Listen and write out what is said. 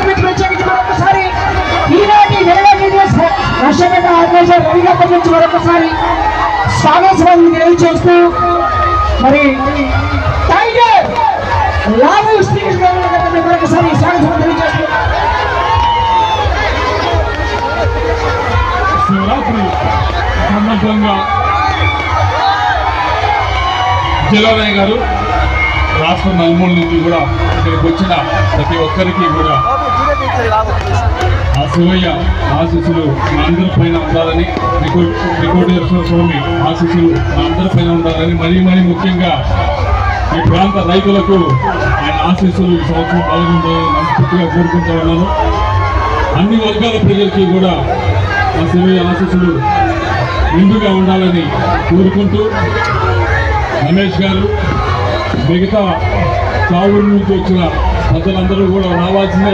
గురించి ప్రత్యేకించి మరొకసారి ఈనాటి రాష్ట్రపతి ఆర్గనైజర్ రవి గారి గురించి మరొకసారి స్వాగతం తెలియజేస్తూ మరి టైగర్ లాభ శ్రీకృష్ణ మరొకసారి స్వాగతం తెలియజేస్తూ శివరాత్రి సందర్భంగా జలవయ్య గారు రాష్ట్ర నలుమూల నుంచి కూడా ఇక్కడికి వచ్చిన ప్రతి ఒక్కరికి కూడా ఆ శివయ్య ఆశీస్సులు మా అందరి పైన ఉండాలని రికార్డేశ్వర స్వామి ఆశీస్సులు మా అందరి పైన ఉండాలని మరీ ముఖ్యంగా ఈ ప్రాంత రైతులకు ఆయన ఆశీస్సులు ఈ సంవత్సరం పాల్గొంటారని మనస్ఫూర్తిగా కోరుకుంటూ ఉన్నాను. అన్ని వర్గాల ప్రజలకి కూడా ఆ శివయ్య ఆశీస్సులు నిండుగా ఉండాలని కోరుకుంటూ రమేష్ గారు మిగతా చావూరు నుంచి వచ్చిన ప్రజలందరూ కూడా రావాల్సిందే.